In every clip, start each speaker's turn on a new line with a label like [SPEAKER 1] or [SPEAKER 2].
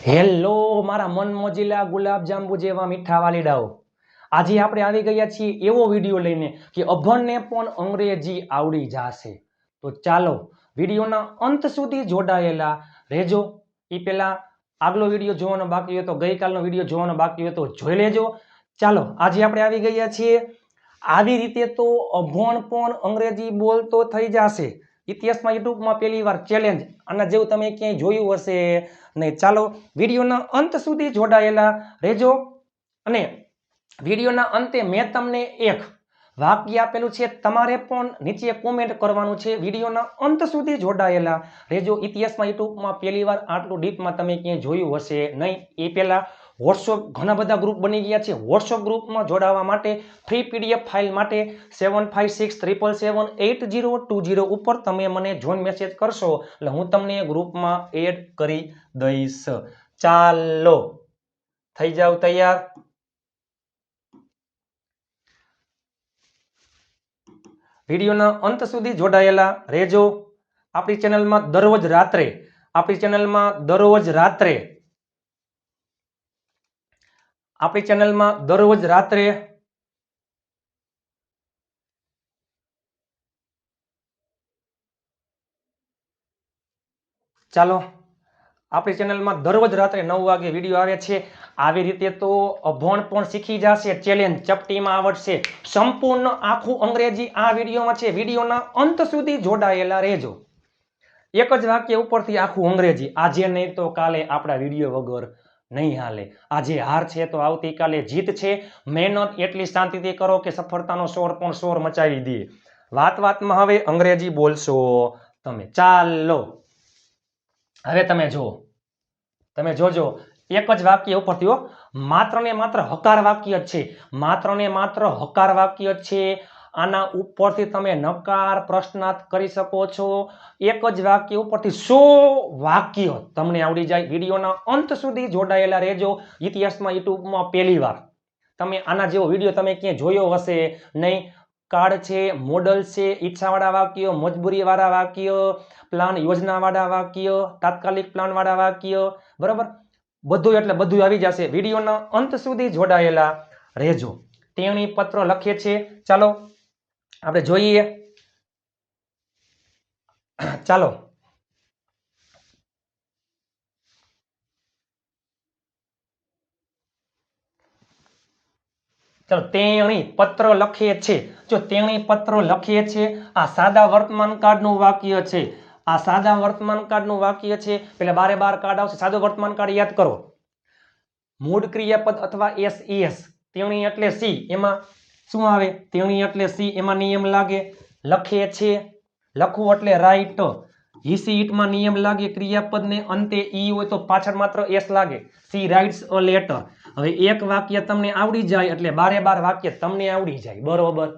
[SPEAKER 1] Hello મારા મન મોજીલા ગુલાબ જાંબુ જેવા મીઠા વાલીડાઓ, આજે આપણે આવી ગયા છીએ એવો વિડીયો લઈને કે અભણને પણ અંગ્રેજી આવડી જશે. તો ચાલો વિડીયોના અંત સુધી જોડાયેલા રહેજો. એ પહેલા આગલો વિડીયો જોવાનો બાકી હોય તો ગઈકાલનો વિડીયો જોવાનો બાકી હોય તો જોઈ લેજો. ચાલો આજે આપણે આવી ગયા છીએ. આવી રીતે તો અભણ પણ અંગ્રેજી બોલતો થઈ જશે. ઇતિહાસમાં યુટ્યુબમાં પહેલી વાર ચેલેન્જ આના જેવું તમે ક્યાંય જોયું હશે નહીં. ચાલો વિડીયોના અંત સુધી જોડાયેલા રહેજો. અને વિડીયોના અંતે મેં તમને એક વાક્ય આપેલું છે, તમારે પણ નીચે કોમેન્ટ કરવાનું છે. વિડીયોના અંત સુધી જોડાયેલા રહેજો. ઇતિહાસમાં યુટ્યુબમાં પહેલી વાર આટલું ડીપમાં તમે ક્યાંય જોયું હશે નહીં. એ પહેલા વોટ્સઅપ ઘણા બધા ગ્રુપ બની ગયા છે. વોટ્સઅપ ગ્રુપમાં જોડાવા માટે ફ્રી પીડીએફ ફાઇલ માટે 7567778020 ઉપર તમે મને જોઈન મેસેજ કરશો એટલે હું તમને ગ્રુપમાં એડ કરી દઈશ. ચાલો થઈ જાવ તૈયાર. વિડીયોના અંત સુધી જોડાયેલા રહેજો. આપણી ચેનલમાં દરરોજ રાત્રે ચાલો આપણી ચેનલમાં દરરોજ રાત્રે 9 વાગે વિડીયો આવે છે. આવી રીતે તો અભણ પણ શીખી જશે. ચેલેન્જ ચપટીમાં આવડશે. સંપૂર્ણ આખું અંગ્રેજી આ વિડીયોમાં છે. વિડીયોના અંત સુધી જોડાયેલા રહેજો. એક જ વાક્ય ઉપરથી આખું અંગ્રેજી. આજે નહીં તો કાલે આપણા વિડીયો વગર નહીં હાલે. આજે હાર છે તો આવતીકાલે જીત છે. મહેનત એટલી શાંતિથી કરો કે સફળતાનો શોર પણ શોર મચાવી દે. વાતમાં હવે અંગ્રેજી બોલશો તમે. ચાલો હવે તમે જોજો એક જ વાક્ય ઉપરથી માત્ર ને માત્ર હકાર વાક્ય જ છે. માત્ર ને માત્ર હકાર વાક્ય જ છે. આના ઉપરથી તમે નકાર પ્રશ્નાર્થ કરી શકો છો. એક જ વાક્ય ઉપરથી 100 વાક્ય તમને આવડી જાય. વિડીયોના અંત સુધી જોડાયેલા રહેજો. ઇતિહાસમાં યુટ્યુબમાં પહેલી વાર તમે આના જેવો વિડીયો તમે ક્યાંય જોયો હશે નહીં. કાર્ડ છે, મોડલ છે, ઈચ્છાવાળા વાક્ય, મજબૂરીવાળા વાક્ય, પ્લાન યોજનાવાળા વાક્ય, તાત્કાલિક પ્લાનવાળા વાક્ય, બરાબર બધું એટલે બધું આવી જશે. વિડીયોના અંત સુધી જોડાયેલા રહેજો. તેણી પત્ર લખે છે. ચાલો આપણે જોઈએ. ચાલો તેણી પત્ર લખે છે. જો તેણી પત્ર લખે છે આ સાદા વર્તમાન કાળનું વાક્ય છે. આ સાદા વર્તમાન કાળનું વાક્ય છે. એટલે બારે બાર કાર્ડ આવશે. સાદો વર્તમાન કાળ યાદ કરો. મૂળ ક્રિયાપદ અથવા એસ. તેણી એટલે સી. એમાં શું આવે? તેણી એટલે સી. એમાં નિયમ લાગે. લખે છે, લખવું એટલે રાઈટ. હિસી ઇટમાં નિયમ લાગે. ક્રિયાપદને અંતે ઈ હોય તો પાછળ માત્ર એસ લાગે. C writes a letter. હવે એક વાક્ય તમને આવડી જાય એટલે બારે બાર વાક્ય તમને આવડી જાય. બરોબર.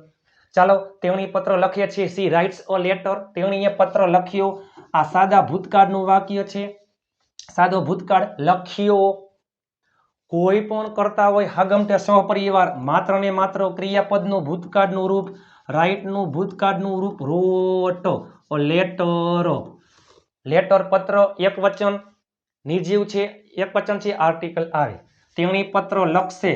[SPEAKER 1] ચાલો તેણી પત્ર લખે છે. C writes a letter. તેણીએ પત્ર લખ્યો. આ સાદા ભૂતકાળનું વાક્ય છે. સાદો ભૂતકાળ લખ્યો. કોઈ પણ કરતા હોય હાગમટે સહપરિવાર. માત્ર ને માત્ર ક્રિયાપદનું ભૂતકાળનું રૂપ. રાઇટનું ભૂતકાળનું રૂપ રોટ. લેટર. લેટર પત્ર એક વચન. નિર્જીવ છે, એક વચન છે, આર્ટિકલ આવે. તેણી પત્ર લખશે.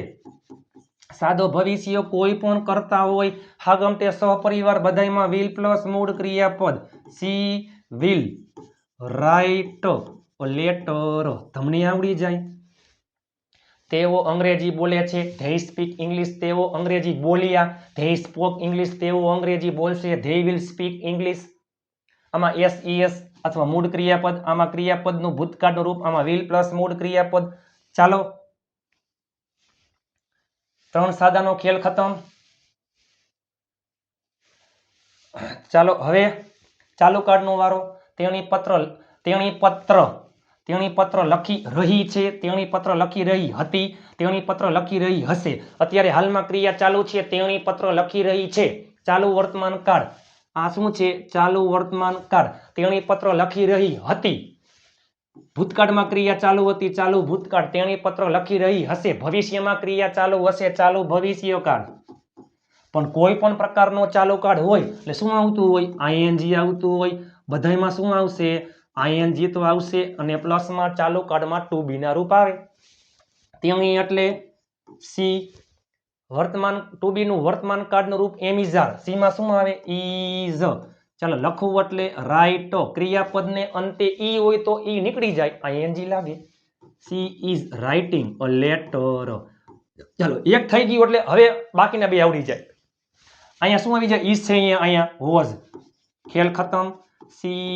[SPEAKER 1] સાદો ભવિષ્ય. કોઈ પણ કરતા હોય હાગમટે સહપરિવાર બધાયમાં વિલ પ્લસ મૂળ ક્રિયાપદ. She will right letter. તમને આવડી જાય. તેઓ અંગ્રેજી બોલે છે. They speak English. તેઓ અંગ્રેજી બોલ્યા. They spoke English. તેઓ અંગ્રેજી બોલશે. They will speak English. આમાં એસ અથવા મૂળ ક્રિયાપદ. આમાં ક્રિયાપદનું ભૂતકાળનું રૂપ. આમાં વિલ પ્લસ મૂળ ક્રિયાપદ. ચાલો 3 સાદાનો ખેલ ખતમ. ચાલો હવે ચાલુ કાર્ડનો વારો. તેણી પત્ર લખી રહી છે. તેણી પત્ર લખી રહી હતી. તેણી પત્ર લખી રહી હશે. અત્યારે હાલમાં ક્રિયા ચાલુ છે. તેણી પત્ર લખી રહી છે. ચાલુ વર્તમાન કાળ. આ શું છે? ચાલુ વર્તમાન કાળ. તેણી પત્ર લખી રહી હતી. ભૂતકાળમાં ક્રિયા ચાલુ હતી. ચાલુ ભૂતકાળ. તેણી પત્ર લખી રહી હશે. ભવિષ્યમાં ક્રિયા ચાલુ હશે. ચાલુ ભવિષ્યકાળ. પણ કોઈ પણ પ્રકારનો ચાલુ કાળ હોય એટલે શું આવતું હોય? આઈએનજી આવતું હોય. બધાયમાં શું આવશે? આઈએનજી તો આવશે અને પ્લસમાં ચાલુ કાળમાં ટુ બી ના રૂપ આવે. તેણી એટલે સી. વર્તમાન ટુ બી નું વર્તમાન કાળનું રૂપ એમ ઇઝ આર. સી માં શું આવે? ઇઝ. ચાલો લખવું એટલે રાઈટ. ક્રિયાપદને અંતે ઈ હોય તો ઈ નીકળી જાય, આઈએનજી લાગે. She is writing a letter. ચાલો એક થઈ ગયું એટલે હવે બાકીના બે આવડી જાય. અહીંયા શું આવી જાય? ઇઝ છે અહીંયા વોઝ. ખેલ ખતમ. She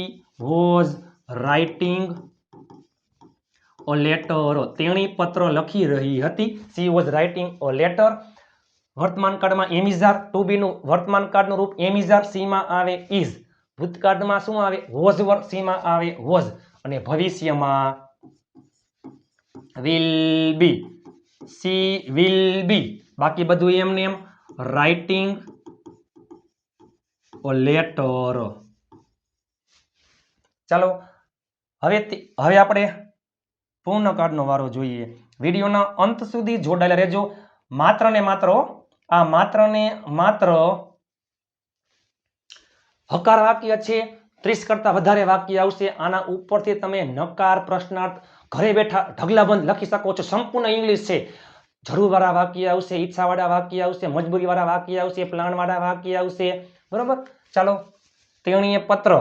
[SPEAKER 1] was writing a letter. તેણી પત્ર લખી રહી હતી. She was writing a letter. વર્તમાન કાળમાં એમ ઇઝ આર. ટુ બી નું વર્તમાન કાળનું રૂપ એમ ઇઝ આર. સી માં આવે ઇઝ. ભૂતકાળમાં શું આવે? Was var. સી માં આવે વોઝ. અને ભવિષ્યમાં will be. She will be. બાકી બધું એમને એમ રાઇટિંગ અ લેટર. ચાલો હવે આપણે પૂર્ણકાળનો વારો જોઈએ. વિડીયોના અંત સુધી જોડાયેલા રહેજો. માત્ર ને માત્ર હકાર વાક્ય છે. 30 કરતા વધારે વાક્ય આવશે. આના ઉપરથી તમે નકાર, પ્રશ્નાર્થ ઘરે બેઠા ઢગલાબંધ લખી શકો છો. સંપૂર્ણ ઇંગ્લિશ છે. જરૂરવાળા વાક્ય આવશે, ઈચ્છાવાળા વાક્ય આવશે, મજબૂરીવાળા વાક્ય આવશે, પ્લાનવાળા વાક્ય આવશે. બરોબર. ચાલો તેણીએ પત્ર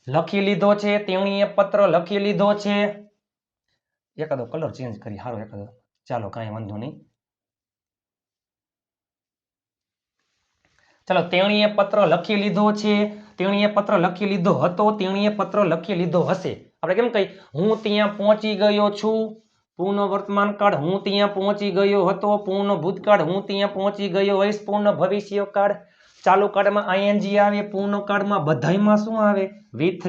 [SPEAKER 1] લખી લીધો છે. તેણીએ પત્ર લખી લીધો છે. એકાદો કલર ચેન્જ કરી હારો એકાદો. ચાલો કાંઈ વાંધો નહીં. ચાલો તેણીએ પત્ર લખી લીધો છે. તેણીએ પત્ર લખી લીધો હતો. તેણીએ પત્ર લખી લીધો હશે. આપણે કેમ કહી? હું ત્યાં પહોંચી ગયો છું. પૂર્ણ વર્તમાન કાળ હું ત્યાં પહોંચી ગયો હતો. પૂર્ણ ભૂતકાળ હું ત્યાં પહોંચી ગયો હોઈશ. પૂર્ણ ભવિષ્ય કાળ ચાલુ કાળમાં આઈએનજી આવે. પૂર્ણ કાળમાં બધાયમાં શું આવે? V3.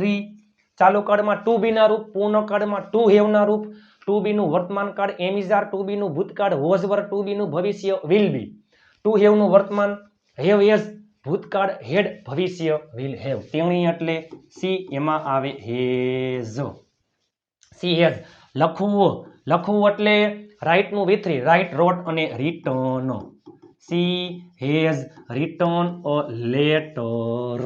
[SPEAKER 1] ચાલુ કાળમાં ટુ બી ના રૂપ. પૂર્ણ કાળમાં ટુ હેવ ના રૂપ. ટુ બી નું વર્તમાન કાળ એમ ઇઝ આર. ટુ બી નું ભૂતકાળ વોઝ વર. ટુ બી નું ભવિષ્ય વિલ બી. ટુ હેવ નું વર્તમાન હેવ એઝ. ભૂતકાળ હેડ. ભવિષ્ય વિલ હેવ. તેણી એટલે સી. એમાં આવે હેઝ. She has. લખવું એટલે રાઇટ નું V3. રાઇટ, રોટ અને return. She has return a letter.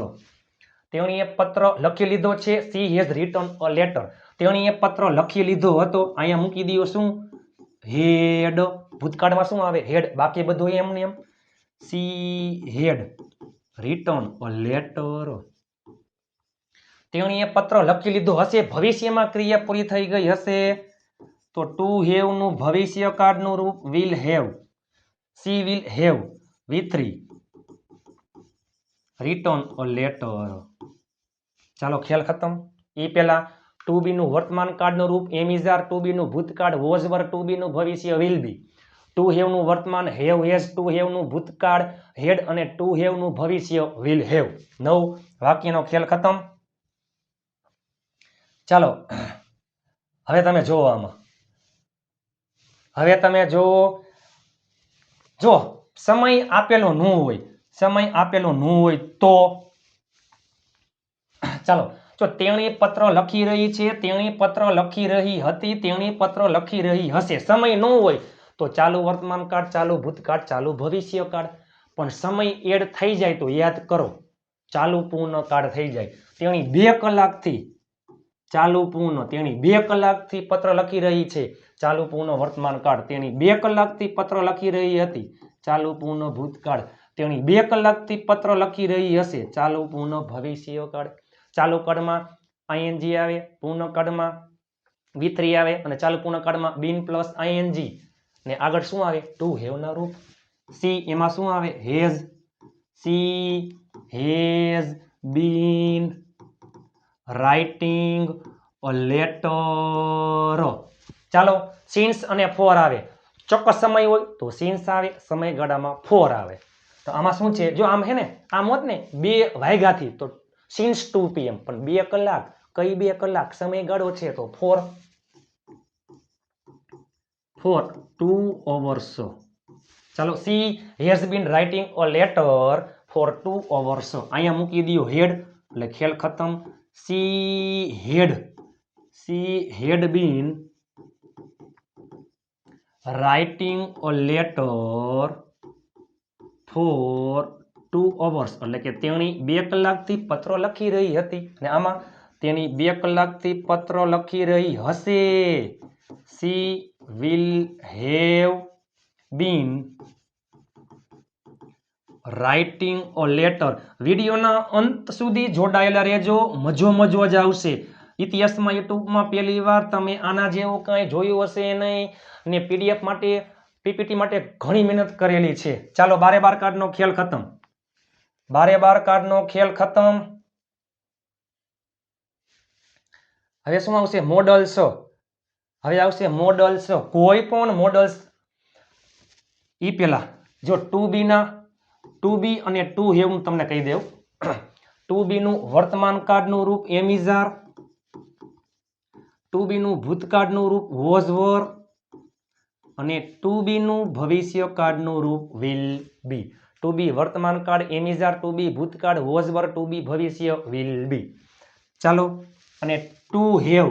[SPEAKER 1] તેણીએ પત્ર લખી લીધો છે. She has return a letter. તેણીએ પત્ર લખી લીધો હતો. અહીંયા મૂકી દો શું? હેડ. ભૂતકાળમાં શું આવે? હેડ. બાકી બધું એમને એમ. She had written a letter. તેણીએ પત્ર લખી લીધો હશે. ભવિષ્યમાં ક્રિયા પૂરી થઈ ગઈ હશે તો ટુ હેવ નું ભવિષ્યકાળનું રૂપ will have. She will have V3 return a letter. ચાલો ખેલ ખતમ. એ પહેલા ટુ બી નું વર્તમાન કાળનું રૂપ એમ ઇઝ આર. ટુ બી નું ભૂતકાળ વોઝ વર. ટુ બી નું ભવિષ્ય વિલ બી. ટુ હેવ નું વર્તમાન હેવ હેઝ. ટુ હેવ નું ભૂતકાળ હેડ અને ટુ હેવ નું ભવિષ્ય વિલ હેવ. 9 વાક્યનો ખેલ ખતમ. ચાલો હવે તમે જોવો આમાં. હવે તમે જો સમય આપેલો ન હોય. સમય આપેલો ન હોય તો ચાલો જો તેણી પત્ર લખી રહી છે. તેણી પત્ર લખી રહી હતી. તેણી પત્ર લખી રહી હશે. સમય ન હોય તો ચાલુ વર્તમાન કાળ, ચાલુ ભૂતકાળ, ચાલુ ભવિષ્ય કાળ. પણ સમય એડ થઈ જાય તો યાદ કરો ચાલુ પૂર્ણ કાળ થઈ જાય. તેણી 2 કલાકથી ચાલુ પૂર્ણ. તેણી 2 કલાકથી પત્ર લખી રહી છે. ચાલુ પૂર્ણ વર્તમાન કાળ. તેણી 2 કલાકથી પત્ર લખી રહી હતી. ચાલુ પૂર્ણ ભૂતકાળ. તેણી 2 કલાકથી પત્ર લખી રહી હશે. ચાલુ પૂર્ણ ભવિષ્ય કાળ. ચાલુ કાળમાં આઈએનજી આવે. પૂર્ણ કાળમાં V3 આવે અને ચાલુ પૂર્ણ કાળમાં બીન પ્લસ આઈએનજી ને આગળ શું આવે? ટુ હેવ ના રૂપ. સી એમાં શું આવે? Has. She has been writing a letter. ચાલો સિન્સ અને ફોર આવે. ચોક્કસ સમય હોય તો સિન્સ આવે. સમયગાળામાં ફોર આવે. તો આમાં શું છે? જો આમ હે ને આમ હોત ને 2 વાગ્યાથી તો સિન્સ 2 PM. પણ 2 કલાક કઈ 2 કલાક સમયગાળો છે તો 4 2 hours. ચાલો she has been writing a letter four 2 hours. અહીંયા મૂકી દો હેડ એટલે ખેલ ખતમ. She had bin writing a letter four 2 hours એટલે કે તેણી 2 કલાકથી પત્ર લખી રહી હતી. અને આમાં તેની 2 કલાકથી પત્ર લખી રહી હશે. She will have been writing a letter. વિડીયોના અંત સુધી જોડાયેલા રહેજો, મજો જ આવશે. ઇતિહાસમાં યુટ્યુબમાં પહેલી વાર તમે આના જેવું કંઈ જોયું હશે નહીં ને પીડીએફ માટે પીપીટી માટે ઘણી મહેનત કરેલી છે. ચાલો 12 કાર્ડનો ખેલ ખતમ. 12 કાર્ડનો ખેલ ખતમ. હવે શું આવશે? મોડલ્સ. હવે આવશે મોડલ્સ. કોઈ પણ મોડલ્સ ઈ પેલા જો ટુ બી ના ટુ બી અને ટુ હેવ નું તમને કહી દઉં. ટુ બી નું વર્તમાન કાળનું રૂપ એમ ઇઝ આર, ટુ બી નું ભૂતકાળનું રૂપ વોઝ વર અને ટુ બી નું ભવિષ્ય કાળનું રૂપ વિલ બી. ટુ બી વર્તમાન કાળ એમ ઇઝ આર, ટુ બી ભૂતકાળ વોઝ વર, ટુ બી ભવિષ્ય વિલ બી. ચાલો, અને ટુ હેવ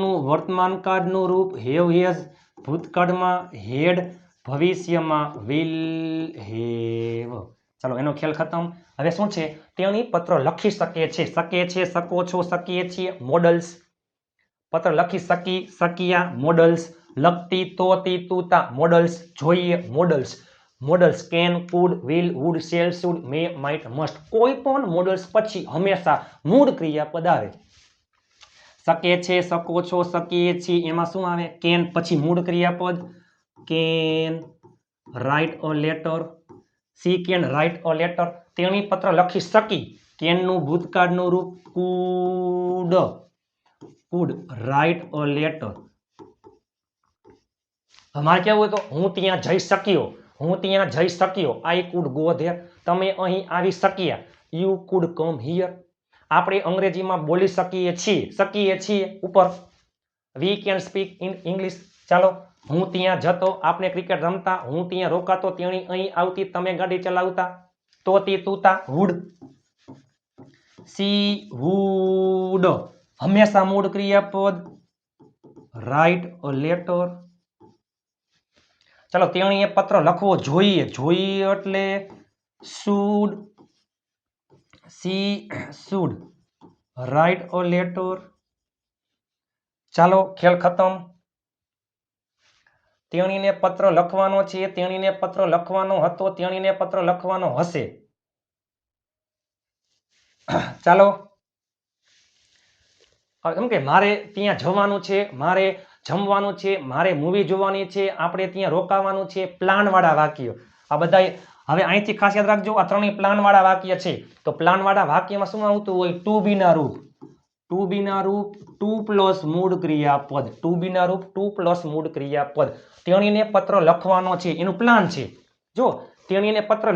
[SPEAKER 1] નું વર્તમાન કાળનું રૂપ હેવ હેઝ, ભૂતકાળમાં હેડ, ભવિષ્યમાં વિલ હેવ. ચાલો, એનો ખેલ ખતમ. હવે શું છે? તેણી પત્ર લખી શકે છે. શકે છે, શકો છો, શકીએ છીએ, મોડલ્સ. પત્ર લખી શકી, શક્યા, મોડલ્સ. લખતી, તોતી, તુતા, મોડલ્સ. જોઈએ, models. Models can, could, will, would, shall, should, may, might, must. કોઈ પણ મોડલ્સ પછી હંમેશા મૂળ ક્રિયાપદ આવે. શકે છે, શકો છો, શકીએ છીએ, એમાં શું આવે? કેન પછી મૂળ ક્રિયાપદ. Can write a letter. C can write a letter. તેણી પત્ર લખી શકી. કેનનું ભૂતકાળનું રૂપ food. Food right a letter. અમારે કેવું તો હું ત્યાં જઈ શક્યો. હું ત્યાં જઈ શક્યો. I could go there. તમે અહીં આવી શક્યા. You could come here. આપણે અંગ્રેજીમાં બોલી શકીએ છીએ ઉપર. We can speak in English. ચાલો, હું ત્યાં જતો, આપણે ક્રિકેટ રમતા, હું ત્યાં રોકાતો, તેણી અહીં આવતી, તમે ગાડી ચલાવતા. તોતી, તુતા, વુડ. સી વુડ હંમેશા મૂળ ક્રિયાપદ. Right a letter. ચાલો, તેણીએ પત્ર લખવો જોઈએ. જોઈએ એટલે should. C should right a letter. ચાલો, ખેલ ખતમ. તેણીને પત્ર લખવાનો છે. તેણીને પત્ર લખવાનો હતો. તેણીને પત્ર લખવાનો હશે. ચાલો, એમ કે મારે ત્યાં જવાનું છે, મારે જમવાનું છે, મારે મૂવી જોવાની છે, આપણે ત્યાં રોકાવાનું છે. પ્લાન વાળા વાક્ય આ બધા. હવે અહીંથી ખાસ યાદ રાખજો, આ ત્રણેય પ્લાન વાળા વાક્ય છે. તો પ્લાન વાળા વાક્યમાં શું આવતું હોય? ટુ બી ના રૂપ. ટુ બી ના રૂપ ટુ પ્લસ મૂળ ક્રિયાપદ. ટુ બી ના રૂપ ટુ પ્લસ મૂળ ક્રિયાપદ. તેણીને પત્ર લખવાનો છે, એનું પ્લાન છે. જો તેણીને પત્ર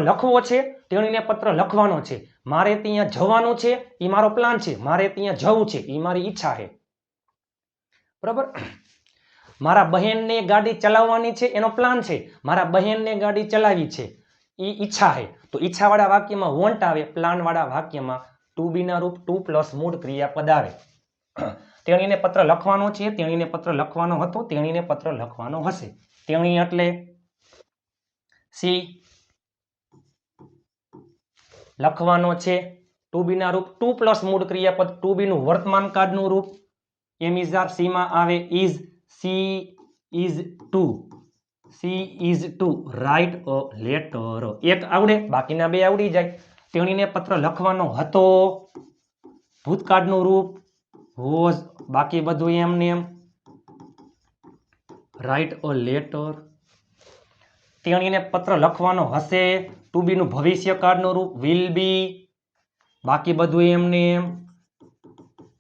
[SPEAKER 1] લખવો છે, તેણીને પત્ર લખવાનો છે. મારે ત્યાં જવાનું છે, એ મારો પ્લાન છે. મારે ત્યાં જવું છે, એ મારી ઈચ્છા છે. બરાબર. મારા બહેનને ગાડી ચલાવવાની છે, એનો પ્લાન છે. મારા બહેનને ગાડી ચલાવી છે, એ ઈચ્છા છે. તો ઈચ્છા વાળા વાક્યમાં વોન્ટ આવે. પ્લાન વાળા વાક્યમાં ટુ બી ના રૂપ ટુ પ્લસ મૂળ ક્રિયાપદ આવે. તેણીને પત્ર લખવાનો છે, તેણીને પત્ર લખવાનો હતો, તેણીને પત્ર લખવાનો હશે. તેણી એટલે સી. લખવાનો છે, ટુ બી ના રૂપ ટુ પ્લસ મૂળ ક્રિયાપદ. ટુ બી નું વર્તમાન કાળનું રૂપ એમ ઇઝ આર. સી માં આવે is. She is to. She is to write a letter. એક આવડે, બાકીના બે આવડી જાય. તેણીને પત્ર લખવાનો હતો. ભૂતકાળનું રૂપ વોઝ. બાકી બધું એમને એમ. Right a letter. તેણીને પત્ર લખવાનો હશે. ટુ બી નું ભવિષ્ય કાળનું રૂપ વિલ બી. બાકી બધું એમને એમ.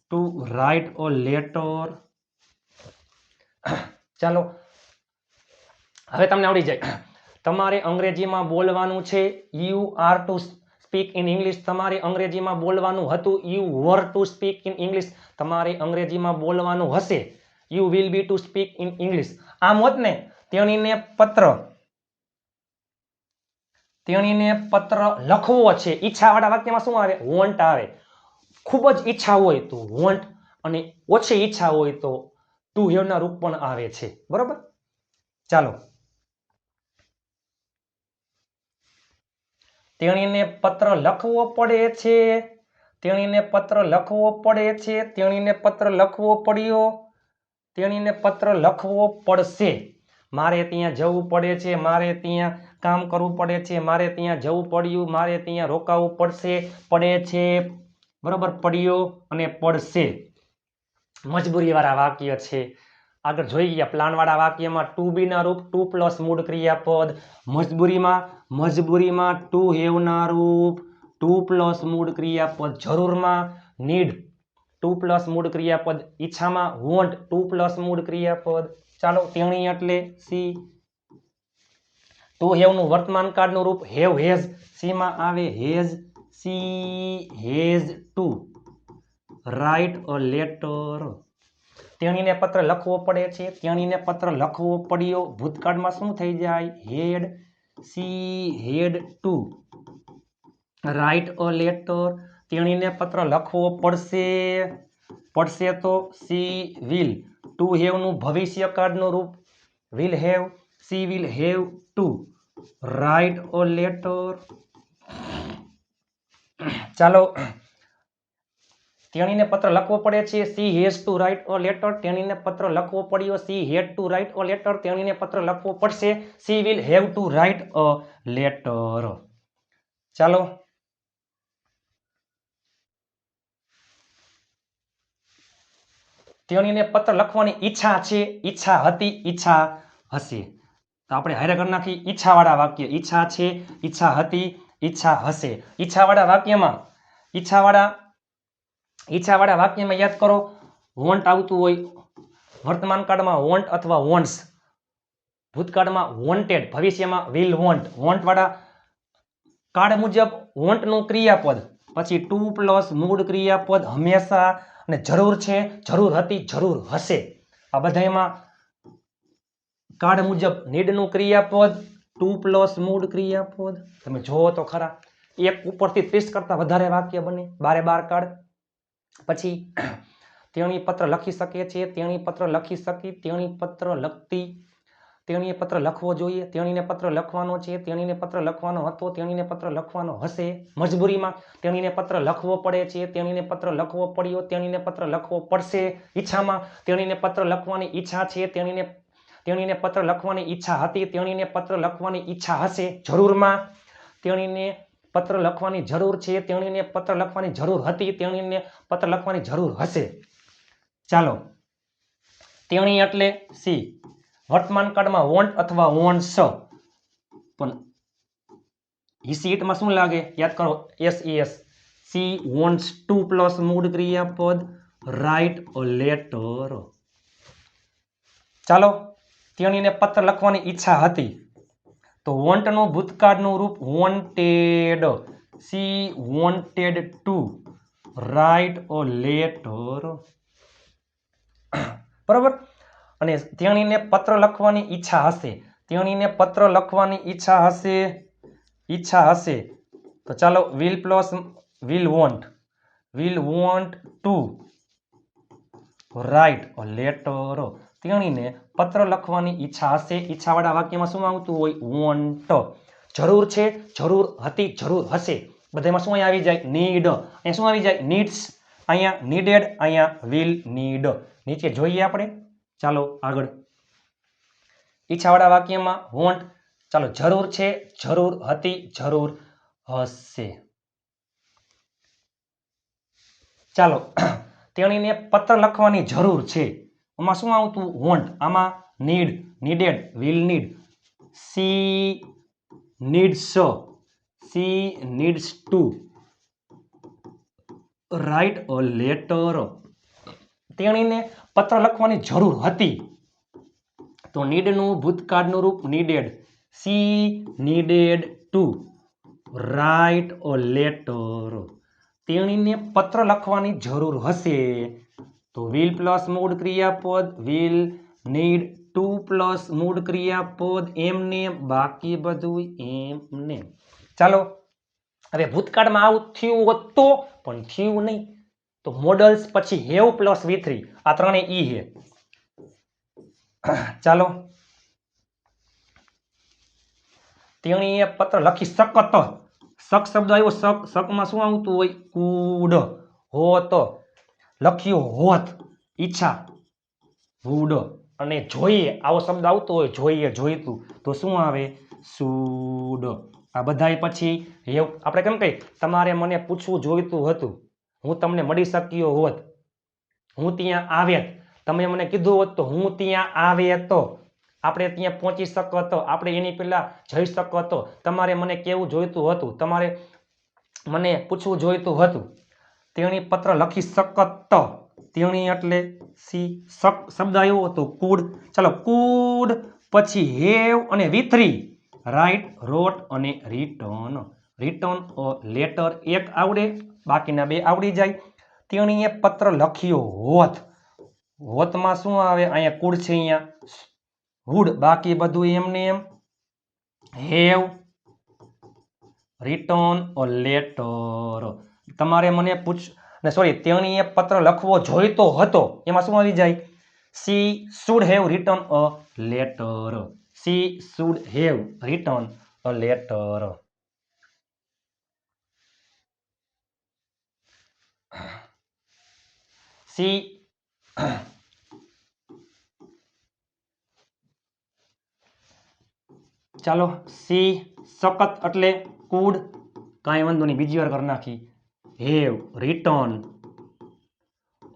[SPEAKER 1] To write a letter. ચાલો, હવે તમને આવડી જાય. તમારે અંગ્રેજીમાં બોલવાનું છે. You are to speak in English. તમારે અંગ્રેજીમાં બોલવાનું હતું. You were to speak in English. તમારે અંગ્રેજીમાં બોલવાનું હશે. You will be to speak in English. આમ હોત ને તેણીને પત્ર લખવો છે. ઈચ્છા વાળા વાક્યમાં શું આવે? વોન્ટ આવે. ખૂબ જ ઈચ્છા હોય તો વોન્ટ, અને ઓછી ઈચ્છા હોય તો ટુ હેવ ના રૂપ પણ આવે છે. બરોબર. ચાલો, તેણીને પત્ર લખવો પડે છે, તેણીને પત્ર લખવો પડે છે, તેણીને પત્ર લખવો પડ્યો, તેણીને પત્ર લખવો પડશે, મારે ત્યાં જવું પડે છે, મારે ત્યાં કામ કરવું પડે છે, મારે ત્યાં જવું પડ્યું, મારે ત્યાં રોકાવું પડશે, પડે છે, બરોબર, પડ્યો અને પડશે મજબૂરીવાળા વાક્ય છે. આગળ જોઈ ગયા પ્લાનવાળા વાક્યમાં ટુ બી ના રૂપ ટુ પ્લસ મૂળ ક્રિયાપદ, મજબૂરીમાં ટુ હેવ ના રૂપ ટુ પ્લસ મૂળ ક્રિયાપદ, જરૂરમાં નીડ ટુ પ્લસ મૂળ ક્રિયાપદ, ઈચ્છામાં વોન્ટ ટુ પ્લસ મૂળ ક્રિયાપદ. ચાલો તેણી એટલે સી. ટુ હેવ નું વર્તમાન કાળનું રૂપ હેવ હેઝ, સી માં આવે has, she has to write a letter. તેણીને પત્ર લખવો પડે છે, તેણીને પત્ર લખવો પડ્યો, ભૂતકાળમાં શું થઈ જાય had, she had to write a letter. તેણીને પત્ર લખવો પડશે, પડશે તો સી વિલ. ટુ હેવ નું ભવિષ્યકાળનું રૂપ will have, she will have to write a letter. ચાલો તેણીને પત્ર લખવો પડે છે, she has to write a letter. તેણીને પત્ર લખવો પડ્યો, she had to write a letter. તેણીને પત્ર લખવો પડશે, she will have to write a letter. ચાલો તેણીને પત્ર લખવાની ઈચ્છા છે, ઈચ્છા હતી, ઈચ્છા હશે. તો આપણે હારે કરી નાખી ઈચ્છાવાળા વાક્ય, ઈચ્છા છે, ઈચ્છા હતી, ઈચ્છા હશે. ઈચ્છાવાળા વાક્યમાં ઈચ્છાવાળા વાક્યમાં યાદ કરો વોન્ટ આવતું હોય, વર્તમાન કાળમાં વોન્ટ અથવા વોન્ટ્સ, ભૂતકાળમાં વોન્ટેડ, ભવિષ્યમાં વિલ વોન્ટ. વોન્ટ વાળા કાળ મુજબ વોન્ટ નું ક્રિયાપદ, પછી ટુ પ્લસ મૂળ ક્રિયાપદ હંમેશા, અને જરૂર છે, જરૂર હતી, જરૂર હશે. આ બધામાં કાળ મુજબ નીડ નું ક્રિયાપદ ટુ પ્લસ મૂળ ક્રિયાપદ. તમે જોવો તો ખરા એક ઉપરથી 30 કરતા વધારે વાક્ય બને, 12 કાળ. પછી તેણી પત્ર લખી શકે છે, તેણી પત્ર લખી શકી, તેણી પત્ર લખતી, તેણીએ પત્ર લખવો જોઈએ, તેણીને પત્ર લખવાનો છે, તેણીને પત્ર લખવાનો હતો, તેણીને પત્ર લખવાનો હશે. મજબૂરીમાં તેણીને પત્ર લખવો પડે છે, તેણીને પત્ર લખવો પડ્યો, તેણીને પત્ર લખવો પડશે. ઈચ્છામાં તેણીને પત્ર લખવાની ઈચ્છા છે, તેણીને પત્ર લખવાની ઈચ્છા હતી, તેણીને પત્ર લખવાની ઈચ્છા હશે. જરૂરમાં તેણીને પત્ર લખવાની જરૂર છે, તેણીને પત્ર લખવાની જરૂર હતી, તેણીને પત્ર લખવાની જરૂર હશે. ચાલો તેણી એટલે સી. વર્તમાન કાળમાં વોન્ટ અથવા વોન્ટ્સ, પણ હિસીટમાં શું લાગે યાદ કરો S. C wants to plus મૂળ ક્રિયાપદ રાઇટ અ લેટર. ચાલો તેણીને પત્ર લખવાની ઈચ્છા હતી, તો વોન્ટ નું ભૂતકાળનું રૂપ wanted, C wanted to write a letter. બરોબર. અને તેણીને પત્ર લખવાની ઈચ્છા હશે, તેણીને પત્ર લખવાની ઈચ્છા હશે. તો ચાલો will plus will want to write a letter. તેણીને પત્ર લખવાની ઈચ્છા હશે. ઈચ્છાવાળા વાક્યમાં શું આવતું હોય વોન્ટ. જરૂર છે, જરૂર હતી, જરૂર હશે. બધામાં શું આવી જાય નીડ. અહીંયા શું આવી જાય નીડ્સ, અહીંયા નીડેડ, અહીંયા વિલ નીડ. નીચે જોઈએ આપણે. ચાલો આગળ ઈચ્છાવાળા વાક્યમાં વોન્ટ. ચાલો જરૂર છે, જરૂર હતી, જરૂર હશે. ચાલો તેણીને પત્ર લખવાની જરૂર છે, આમાં શું આવતું વોન્ટ, આમાં need, needed, will need. C needs two write a letter. તેણીને પત્ર લખવાની જરૂર હતી, તો નીડ નું ભૂતકાળનું રૂપ needed, C needed two write a letter. તેણીને પત્ર લખવાની જરૂર હશે, તો વિલ પ્લસ મૂળ ક્રિયાપદ વિલ નીડ ટુ પ્લસ મૂળ ક્રિયાપદ એમને, બાકી બધું એમને. ચાલો હવે ભૂતકાળમાં આવું થયું હોત તો, પણ થયું નહીં, તો મોડલ્સ પછી હેવ પ્લસ V3, આ ત્રણેય ઈ હે. ચાલો તેણીએ પત્ર લખી શકત, શક શબ્દ આવ્યો, શક, શકમાં શું આવતું હોય? કુડ. હોત લખ્યું હોત, ઈચ્છા વુડ. અને જોઈએ આવો શબ્દ આવતો હોય, જોઈએ જોઈતું, તો શું આવે? શુડ. આ બધાય પછી આપણે કેમ કહીએ? તમારે મને પૂછવું જોઈતું હતું, હું તમને મળી શક્યો હોત, હું ત્યાં આવ્યા, તમે મને કીધું હોત તો હું ત્યાં આવે તો, આપણે ત્યાં પહોંચી શકતો, આપણે એની પહેલા જઈ શકતો, તમારે મને કેવું જોઈતું હતું, તમારે મને પૂછવું જોઈતું હતું, તેણી પત્ર લખી શકત, તેણી એટલે સી, શબ્દ આવ્યો હતો કુડ. ચાલો કુડ પછી હેવ અને V3 રાઇટ, રોટ અને રિટર્ન. રિટર્ન લેટર એક આવડે, બાકીના બે આવડી જાય. તેણીએ પત્ર લખ્યો હોત, હોતમાં શું આવે? અહીંયા કુડ છે, અહીંયા વુડ, બાકી બધું એમને એમ. Have, return letter. તમારે મને તેણીએ પત્ર લખવો જોઈતો હતો, એમાં શું આવી જાય? She should have written a letter. She should have written a letter. She ચાલો સી શકત એટલે કુડ, કાંઈ વાંધો નહીં, બીજી વાર કરી નાખી. Have written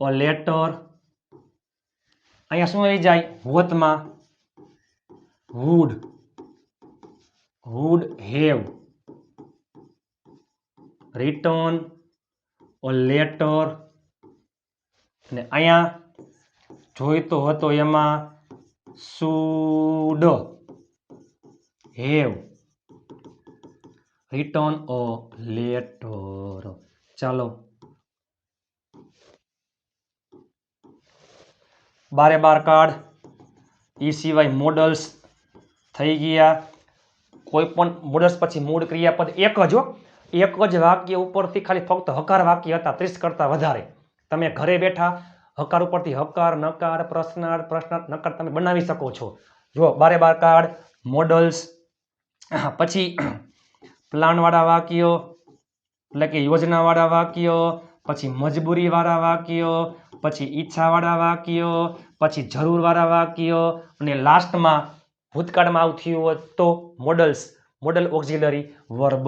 [SPEAKER 1] a letter. અહીંયા શું આવી જાય? હોતમાં would, would have written a letter. અને અહીંયા જોઈતો હતો એમાં should have written a letter. ચાલો બારે બાર કાર્ડ. એ સિવાય મોડલ્સ થઈ ગયા. કોઈ પણ મોડલ્સ પછી મૂળ ક્રિયાપદ એક જ વાક્ય ઉપરથી ખાલી ફક્ત હકાર વાક્ય હતા, 30 કરતા વધારે. તમે ઘરે બેઠા હકાર ઉપરથી હકાર, નકાર, પ્રશ્નાર્થ, પ્રશ્નાર્થ, નકાર તમે બનાવી શકો છો. જો બારે બાર કાર્ડ, મોડલ્સ, પછી પ્લાનવાળા વાક્યો એટલે કે યોજનાવાળા વાક્યો, પછી મજબૂરીવાળા વાક્યો, પછી ઈચ્છાવાળા વાક્યો, પછી જરૂરવાળા વાક્યો, અને લાસ્ટમાં ભૂતકાળમાં આવું થયું હોય તો મોડલ્સ, મોડલ ઓક્ઝિલરી વર્બ.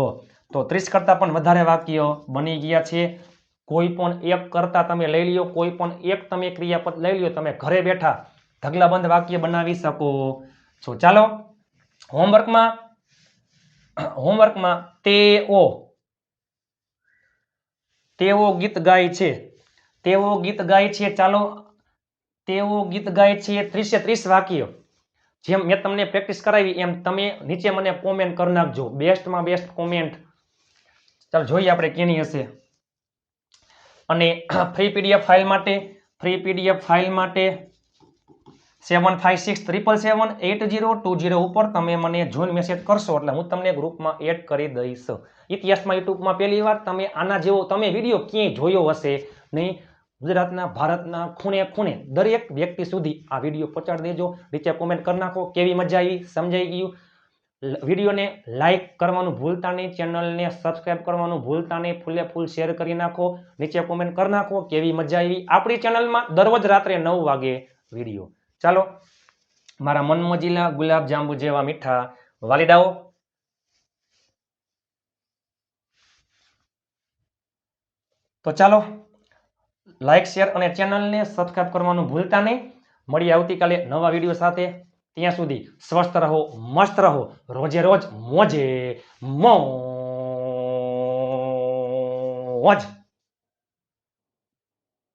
[SPEAKER 1] તો 30 કરતાં પણ વધારે વાક્યો બની ગયા છે. કોઈ પણ એક કરતા તમે લઈ લ્યો, કોઈ પણ એક તમે ક્રિયાપદ લઈ લ્યો, તમે ઘરે બેઠા ઢગલાબંધ વાક્ય બનાવી શકો છો. ચાલો હોમવર્કમાં તેઓ ગીત ગાય છે, તેઓ ગીત ગાય છે. ચાલો તેઓ ગીત ગાય છે 30 વાક્ય. જેમ મેં તમને પ્રેક્ટિસ કરાવી એમ તમે નીચે મને કોમેન્ટ કરી નાખજો, બેસ્ટમાં બેસ્ટ કોમેન્ટ. ચાલો જોઈએ આપણે કેની હશે. અને ફ્રી પીડીએફ ફાઇલ માટે 7567778020 ઉપર તમે મને જોઈન મેસેજ કરશો એટલે હું તમને ગ્રુપમાં એડ કરી દઈશ. ઇતિહાસમાં યુટ્યુબમાં પહેલી વાર તમે આના જેવો તમે વિડીયો ક્યાંય જોયો હશે નહીં. ગુજરાતના, ભારતના ખૂણે ખૂણે દરેક વ્યક્તિ સુધી આ વિડીયો પહોંચાડી દેજો. નીચે કોમેન્ટ કરી નાખો કેવી મજા આવી, સમજાઈ ગયું. વિડીયોને લાઇક કરવાનું ભૂલતા નહીં, ચેનલને સબસ્ક્રાઇબ કરવાનું ભૂલતા નહીં, ફૂલે ફૂલ શેર કરી નાખો, નીચે કોમેન્ટ કરી નાખો કેવી મજા આવી. આપણી ચેનલમાં દરરોજ રાત્રે 9 વાગે વિડીયો. ચાલો મારા મનમોજીલા ગુલાબ જાંબુ જેવા મીઠા વાલીડાઓ, તો ચાલો લાઇક, શેર અને ચેનલને સબસ્ક્રાઇબ કરવાનું ભૂલતા નહીં. મળીએ આવતીકાલે નવા વિડીયો સાથે. ત્યાં સુધી સ્વસ્થ રહો, મસ્ત રહો, રોજે રોજ મોજે મોજ.